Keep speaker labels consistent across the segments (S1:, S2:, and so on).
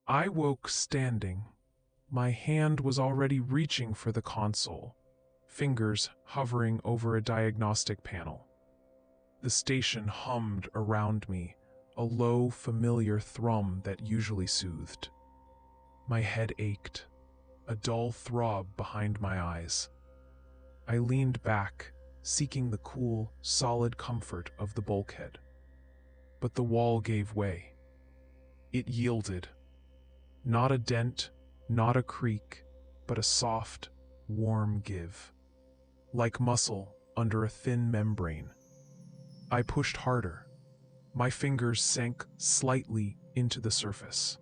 S1: I woke standing. My hand was already reaching for the console, fingers hovering over a diagnostic panel. The station hummed around me, a low, familiar thrum that usually soothed. My head ached, a dull throb behind my eyes. I leaned back, seeking the cool, solid comfort of the bulkhead. But the wall gave way. It yielded. Not a dent, not a creak, but a soft, warm give. Like muscle under a thin membrane. I pushed harder. My fingers sank slightly into the surface.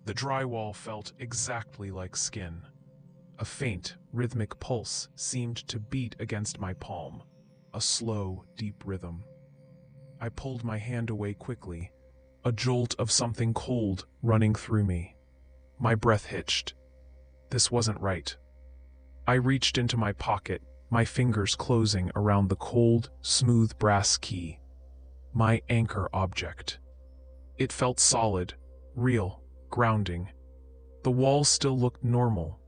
S1: The drywall felt exactly like skin. A faint, rhythmic pulse seemed to beat against my palm, a slow, deep rhythm. I pulled my hand away quickly, a jolt of something cold running through me. My breath hitched. This wasn't right. I reached into my pocket, my fingers closing around the cold, smooth brass key. My anchor object. It felt solid, real, grounding. The wall still looked normal,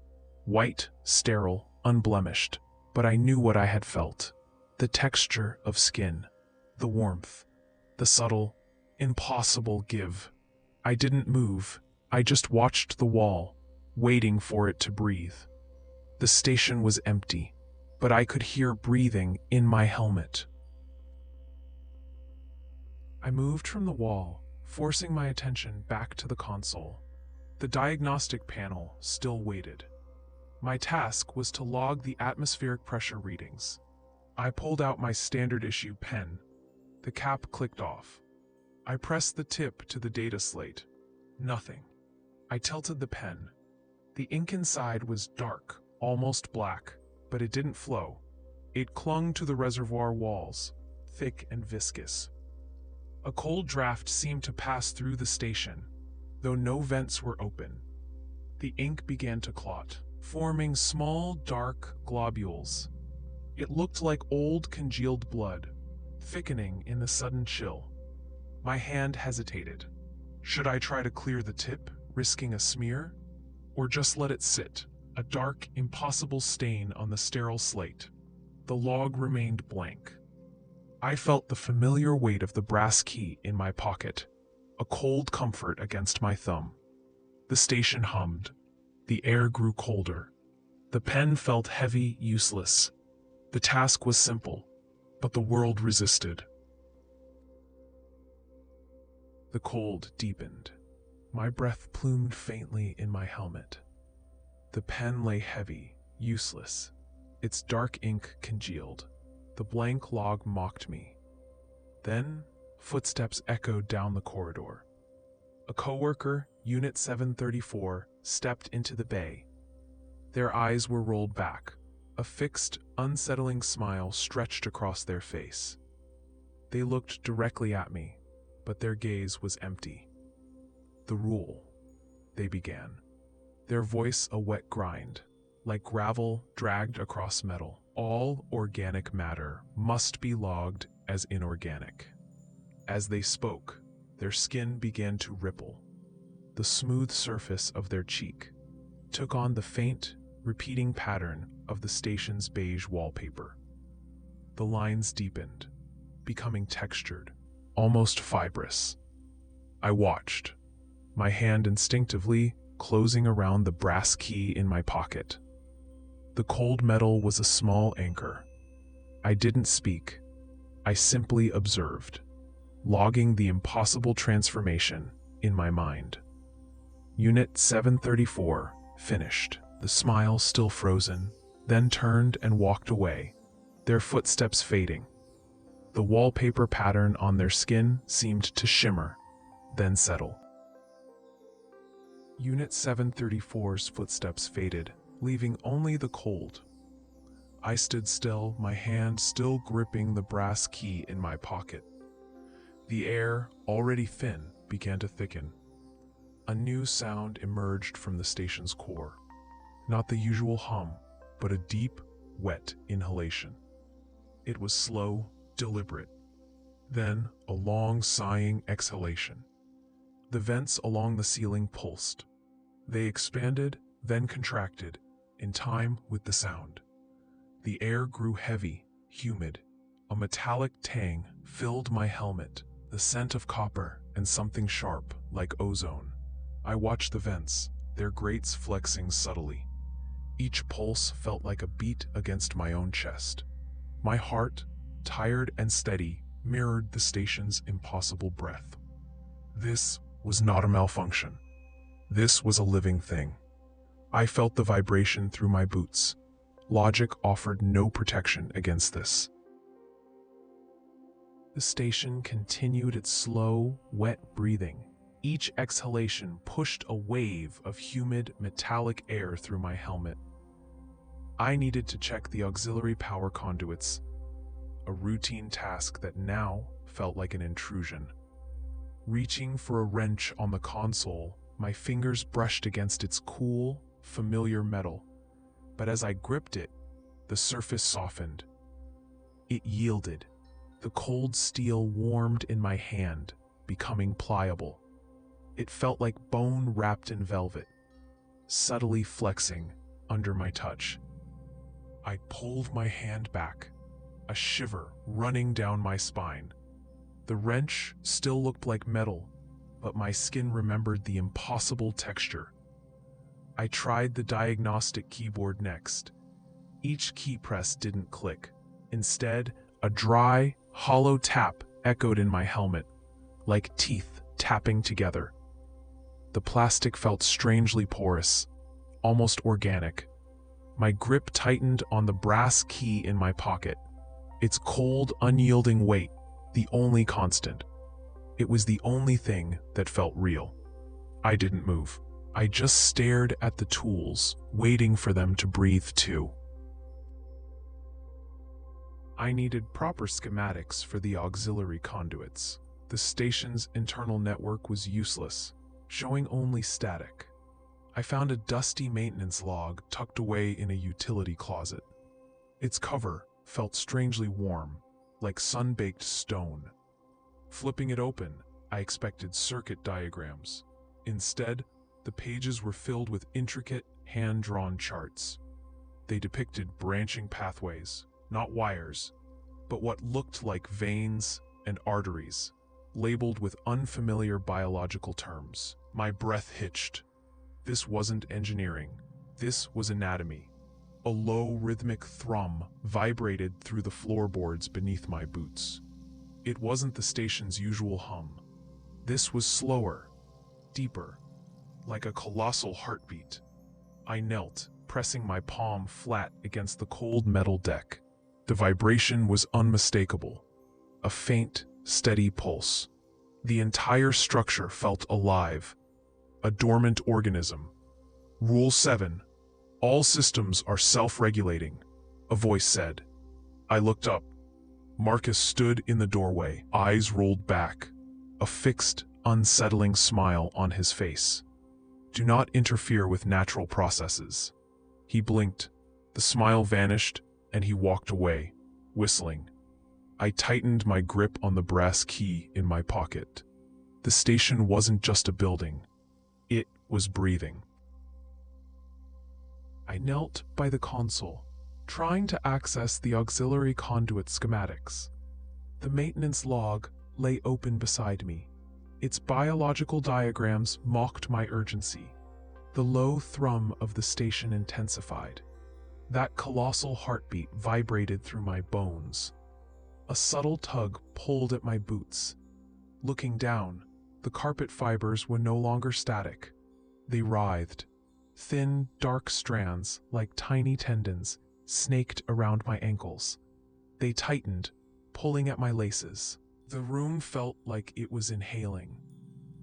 S1: white, sterile, unblemished, but I knew what I had felt. The texture of skin, the warmth, the subtle, impossible give. I didn't move, I just watched the wall, waiting for it to breathe. The station was empty, but I could hear breathing in my helmet. I moved from the wall, forcing my attention back to the console. The diagnostic panel still waited. My task was to log the atmospheric pressure readings. I pulled out my standard issue pen. The cap clicked off. I pressed the tip to the data slate. Nothing. I tilted the pen. The ink inside was dark, almost black, but it didn't flow. It clung to the reservoir walls, thick and viscous. A cold draft seemed to pass through the station, though no vents were open. The ink began to clot, forming small, dark globules. It looked like old, congealed blood, thickening in the sudden chill. My hand hesitated. Should I try to clear the tip, risking a smear? Or just let it sit, a dark, impossible stain on the sterile slate? The log remained blank. I felt the familiar weight of the brass key in my pocket, a cold comfort against my thumb. The station hummed. The air grew colder. The pen felt heavy, useless. The task was simple, but the world resisted. The cold deepened. My breath plumed faintly in my helmet. The pen lay heavy, useless. Its dark ink congealed. The blank log mocked me. Then, footsteps echoed down the corridor. A coworker, Unit 734, stepped into the bay. Their eyes were rolled back. A fixed, unsettling smile stretched across their face. They looked directly at me, but their gaze was empty. The rule, they began. Their voice a wet grind, like gravel dragged across metal. All organic matter must be logged as inorganic. As they spoke, their skin began to ripple. The smooth surface of their cheek took on the faint, repeating pattern of the station's beige wallpaper. The lines deepened, becoming textured, almost fibrous. I watched, my hand instinctively closing around the brass key in my pocket. The cold metal was a small anchor. I didn't speak. I simply observed, logging the impossible transformation in my mind. Unit 734 finished, the smile still frozen, then turned and walked away, their footsteps fading. The wallpaper pattern on their skin seemed to shimmer, then settle. Unit 734's footsteps faded, leaving only the cold. I stood still, my hand still gripping the brass key in my pocket. The air, already thin, began to thicken. A new sound emerged from the station's core. Not the usual hum, but a deep, wet inhalation. It was slow, deliberate. Then, a long, sighing exhalation. The vents along the ceiling pulsed. They expanded, then contracted, in time with the sound. The air grew heavy, humid. A metallic tang filled my helmet, the scent of copper and something sharp, like ozone. I watched the vents, their grates flexing subtly. Each pulse felt like a beat against my own chest. My heart, tired and steady, mirrored the station's impossible breath. This was not a malfunction. This was a living thing. I felt the vibration through my boots. Logic offered no protection against this. The station continued its slow, wet breathing. Each exhalation pushed a wave of humid, metallic air through my helmet. I needed to check the auxiliary power conduits, a routine task that now felt like an intrusion. Reaching for a wrench on the console, my fingers brushed against its cool, familiar metal. But as I gripped it, the surface softened. It yielded. The cold steel warmed in my hand, becoming pliable. It felt like bone wrapped in velvet, subtly flexing under my touch. I pulled my hand back, a shiver running down my spine. The wrench still looked like metal, but my skin remembered the impossible texture. I tried the diagnostic keyboard next. Each key press didn't click. Instead, a dry, hollow tap echoed in my helmet, like teeth tapping together. The plastic felt strangely porous, almost organic. My grip tightened on the brass key in my pocket, its cold, unyielding weight the only constant. It was the only thing that felt real. I didn't move. I just stared at the tools, waiting for them to breathe too. I needed proper schematics for the auxiliary conduits. The station's internal network was useless, showing only static. I found a dusty maintenance log tucked away in a utility closet. Its cover felt strangely warm, like sun-baked stone. Flipping it open, I expected circuit diagrams. Instead, the pages were filled with intricate, hand-drawn charts. They depicted branching pathways, not wires, but what looked like veins and arteries, labeled with unfamiliar biological terms. My breath hitched. This wasn't engineering. This was anatomy. A low, rhythmic thrum vibrated through the floorboards beneath my boots. It wasn't the station's usual hum. This was slower, deeper, like a colossal heartbeat. I knelt, pressing my palm flat against the cold metal deck. The vibration was unmistakable. A faint, steady pulse. The entire structure felt alive. A dormant organism. Rule 7. All systems are self-regulating, a voice said. I looked up. Marcus stood in the doorway, eyes rolled back, a fixed, unsettling smile on his face. Do not interfere with natural processes. He blinked. The smile vanished, and he walked away, whistling. I tightened my grip on the brass key in my pocket. The station wasn't just a building. It was breathing. I knelt by the console, trying to access the auxiliary conduit schematics. The maintenance log lay open beside me. Its biological diagrams mocked my urgency. The low thrum of the station intensified. That colossal heartbeat vibrated through my bones. A subtle tug pulled at my boots. Looking down, the carpet fibers were no longer static. They writhed. Thin, dark strands, like tiny tendons, snaked around my ankles. They tightened, pulling at my laces. The room felt like it was inhaling.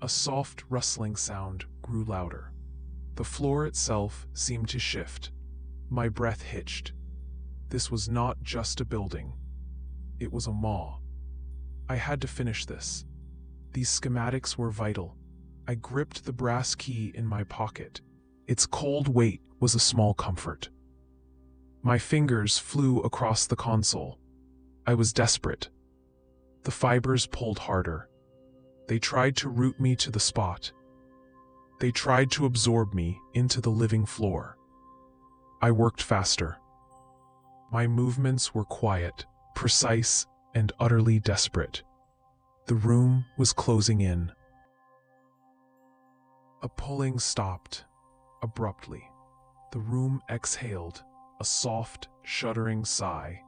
S1: A soft, rustling sound grew louder. The floor itself seemed to shift. My breath hitched. This was not just a building. It was a maw. I had to finish this. These schematics were vital. I gripped the brass key in my pocket. Its cold weight was a small comfort. My fingers flew across the console. I was desperate. The fibers pulled harder. They tried to root me to the spot. They tried to absorb me into the living floor. I worked faster. My movements were quiet, precise, and utterly desperate. The room was closing in. A pulling stopped, abruptly. The room exhaled, a soft, shuddering sigh.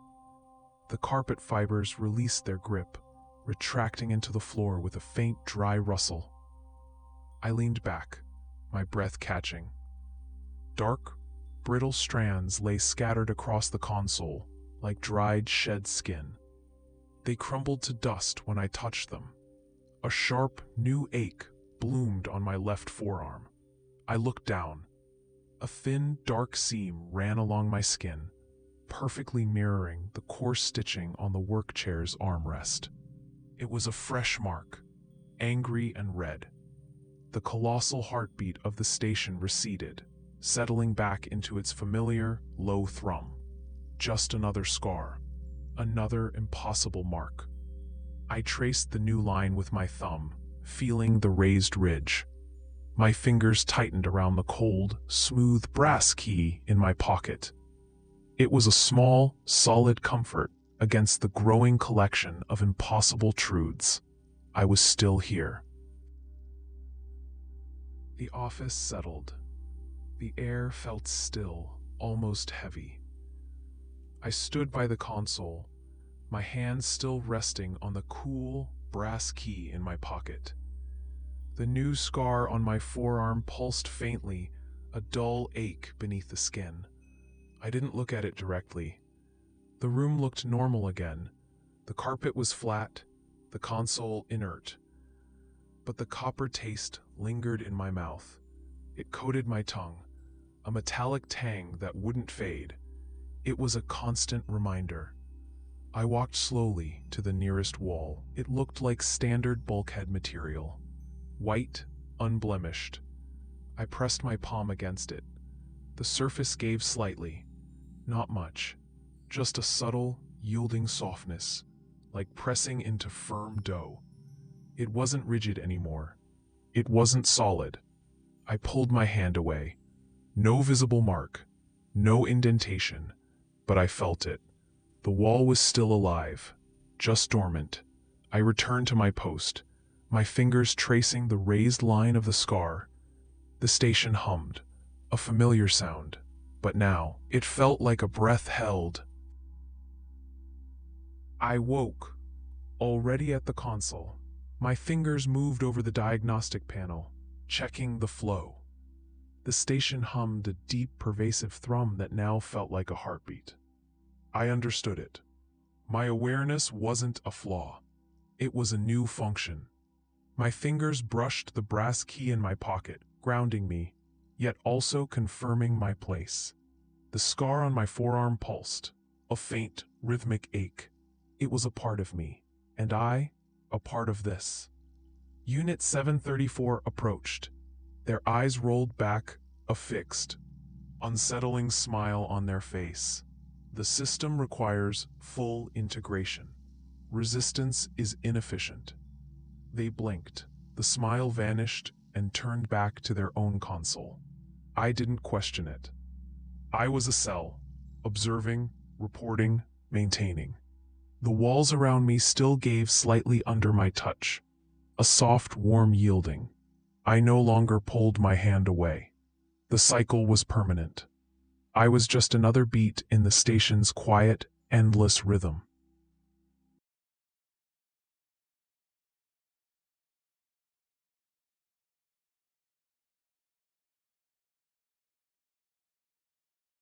S1: The carpet fibers released their grip, retracting into the floor with a faint, dry rustle. I leaned back, my breath catching. Dark, brittle strands lay scattered across the console, like dried shed skin. They crumbled to dust when I touched them. A sharp, new ache bloomed on my left forearm. I looked down. A thin, dark seam ran along my skin, perfectly mirroring the coarse stitching on the work chair's armrest. It was a fresh mark, angry and red. The colossal heartbeat of the station receded, settling back into its familiar, low thrum. Just another scar, another impossible mark. I traced the new line with my thumb, feeling the raised ridge. My fingers tightened around the cold, smooth brass key in my pocket. It was a small, solid comfort against the growing collection of impossible truths. I was still here. The office settled. The air felt still, almost heavy. I stood by the console, my hand still resting on the cool, brass key in my pocket. The new scar on my forearm pulsed faintly, a dull ache beneath the skin. I didn't look at it directly. The room looked normal again. The carpet was flat, the console inert. But the copper taste lingered in my mouth. It coated my tongue, a metallic tang that wouldn't fade. It was a constant reminder. I walked slowly to the nearest wall. It looked like standard bulkhead material. White, unblemished. I pressed my palm against it. The surface gave slightly. Not much. Just a subtle, yielding softness, like pressing into firm dough. It wasn't rigid anymore. It wasn't solid. I pulled my hand away. No visible mark, no indentation, but I felt it. The wall was still alive, just dormant. I returned to my post, my fingers tracing the raised line of the scar. The station hummed, a familiar sound, but now it felt like a breath held. I woke, already at the console. My fingers moved over the diagnostic panel, checking the flow. The station hummed a deep, pervasive thrum that now felt like a heartbeat. I understood it. My awareness wasn't a flaw. It was a new function. My fingers brushed the brass key in my pocket, grounding me, yet also confirming my place. The scar on my forearm pulsed, a faint, rhythmic ache. It was a part of me, and I, a part of this. Unit 734 approached. Their eyes rolled back, a fixed, unsettling smile on their face. The system requires full integration. Resistance is inefficient. They blinked. The smile vanished and turned back to their own console. I didn't question it. I was a cell, observing, reporting, maintaining. The walls around me still gave slightly under my touch, a soft, warm yielding. I no longer pulled my hand away. The cycle was permanent. I was just another beat in the station's quiet, endless rhythm.